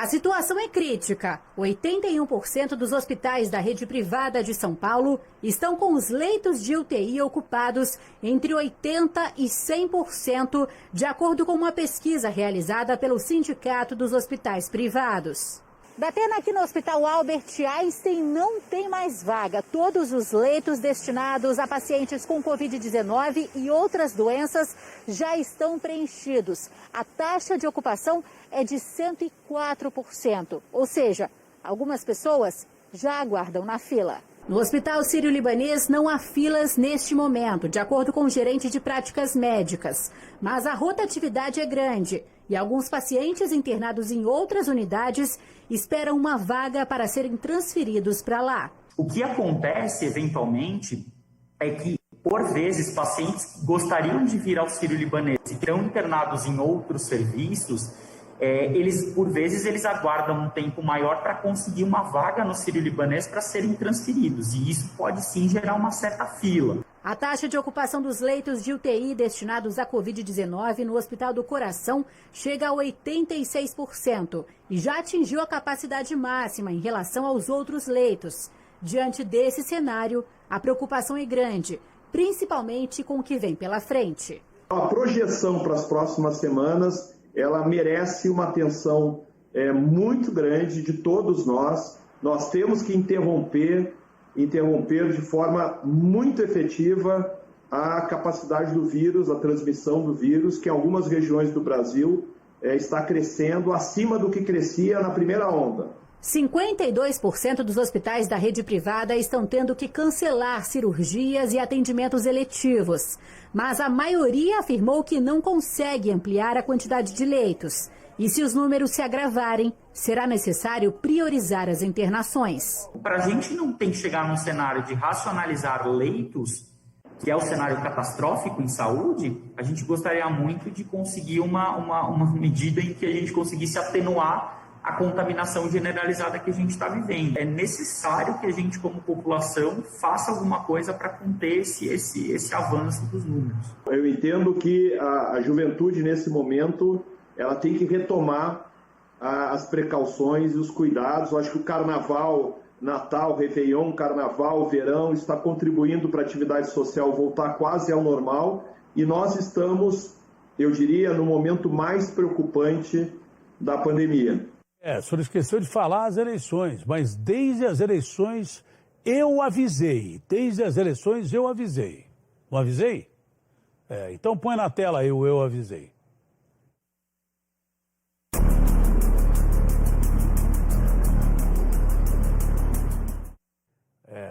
A situação é crítica. 81% dos hospitais da rede privada de São Paulo estão com os leitos de UTI ocupados entre 80% e 100%, de acordo com uma pesquisa realizada pelo Sindicato dos Hospitais Privados. Datena, aqui no Hospital Albert Einstein não tem mais vaga. Todos os leitos destinados a pacientes com Covid-19 e outras doenças já estão preenchidos. A taxa de ocupação é de 104%, ou seja, algumas pessoas já aguardam na fila. No Hospital Sírio-Libanês não há filas neste momento, de acordo com o gerente de práticas médicas. Mas a rotatividade é grande e alguns pacientes internados em outras unidades esperam uma vaga para serem transferidos para lá. O que acontece, eventualmente, é que, por vezes, pacientes gostariam de vir ao Sírio-Libanês e estão internados em outros serviços, por vezes, eles aguardam um tempo maior para conseguir uma vaga no Sírio-Libanês para serem transferidos. E isso pode, sim, gerar uma certa fila. A taxa de ocupação dos leitos de UTI destinados à Covid-19 no Hospital do Coração chega a 86% e já atingiu a capacidade máxima em relação aos outros leitos. Diante desse cenário, a preocupação é grande, principalmente com o que vem pela frente. A projeção para as próximas semanas, ela merece uma atenção muito grande de todos nós. Nós temos que interromper de forma muito efetiva a capacidade do vírus, a transmissão do vírus, que em algumas regiões do Brasil está crescendo acima do que crescia na primeira onda. 52% dos hospitais da rede privada estão tendo que cancelar cirurgias e atendimentos eletivos, mas a maioria afirmou que não consegue ampliar a quantidade de leitos. E se os números se agravarem, será necessário priorizar as internações. Para a gente não tem que chegar num cenário de racionalizar leitos, que é o cenário catastrófico em saúde, a gente gostaria muito de conseguir uma medida em que a gente conseguisse atenuar a contaminação generalizada que a gente está vivendo. É necessário que a gente, como população, faça alguma coisa para conter esse avanço dos números. Eu entendo que a juventude, nesse momento, ela tem que retomar as precauções e os cuidados. Eu acho que o Carnaval, Natal, Réveillon, Carnaval, Verão, está contribuindo para a atividade social voltar quase ao normal. E nós estamos, eu diria, no momento mais preocupante da pandemia. O senhor esqueceu de falar as eleições, mas desde as eleições eu avisei. Não avisei? Então põe na tela aí o eu avisei.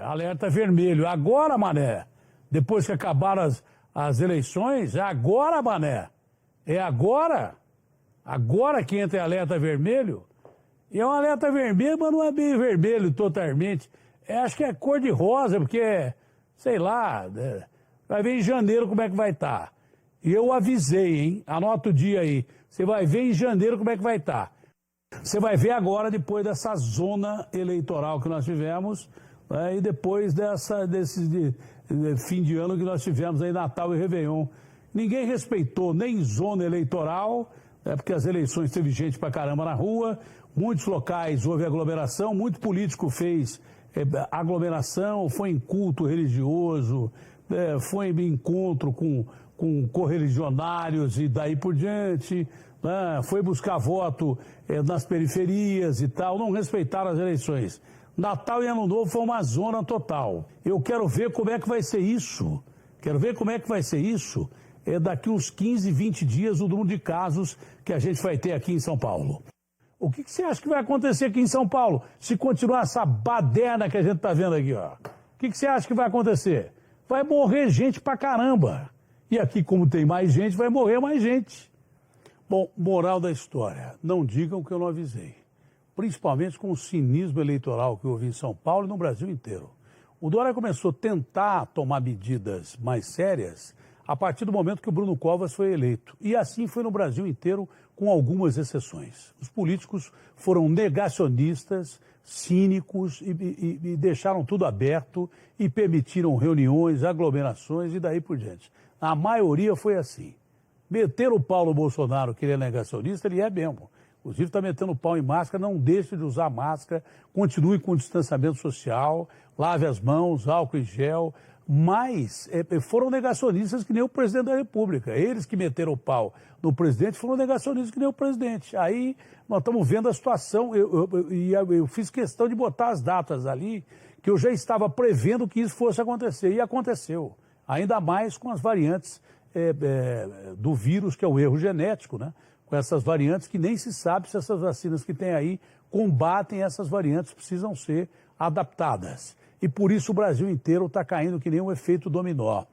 Alerta vermelho. Agora, mané. Depois que acabaram as eleições, é agora, mané. É agora. Agora que entra em alerta vermelho. E é um alerta vermelho, mas não é bem vermelho totalmente. Acho que é cor de rosa, porque, sei lá, vai ver em janeiro como é que vai estar. E eu avisei, hein? Anota o dia aí. Você vai ver em janeiro como é que vai estar. Você vai ver agora, depois dessa zona eleitoral que nós tivemos, e depois desse fim de ano que nós tivemos aí, Natal e Réveillon. Ninguém respeitou nem zona eleitoral, porque as eleições teve gente pra caramba na rua, muitos locais houve aglomeração, muito político fez aglomeração, foi em culto religioso, foi em encontro com correligionários e daí por diante, foi buscar voto nas periferias e tal, não respeitaram as eleições. Natal e Ano Novo foi uma zona total. Eu quero ver como é que vai ser isso. Daqui uns 15, 20 dias o número de casos que a gente vai ter aqui em São Paulo. O que você acha que vai acontecer aqui em São Paulo se continuar essa baderna que a gente está vendo aqui, ó? O que você acha que vai acontecer? Vai morrer gente pra caramba. E aqui, como tem mais gente, vai morrer mais gente. Bom, moral da história, não digam que eu não avisei. Principalmente com o cinismo eleitoral que houve em São Paulo e no Brasil inteiro. O Dória começou a tentar tomar medidas mais sérias a partir do momento que o Bruno Covas foi eleito. E assim foi no Brasil inteiro, com algumas exceções. Os políticos foram negacionistas, cínicos e deixaram tudo aberto e permitiram reuniões, aglomerações e daí por diante. A maioria foi assim. Meteram o Paulo Bolsonaro, que ele é negacionista, ele é mesmo. inclusive está metendo pau em máscara, não deixe de usar máscara, continue com o distanciamento social, lave as mãos, álcool em gel, mas foram negacionistas que nem o presidente da República. Eles que meteram o pau no presidente foram negacionistas que nem o presidente. Aí nós estamos vendo a situação, eu fiz questão de botar as datas ali, que eu já estava prevendo que isso fosse acontecer, e aconteceu. Ainda mais com as variantes do vírus, que é o erro genético, né? Com essas variantes que nem se sabe se essas vacinas que tem aí combatem essas variantes, precisam ser adaptadas. E por isso o Brasil inteiro está caindo que nem um efeito dominó.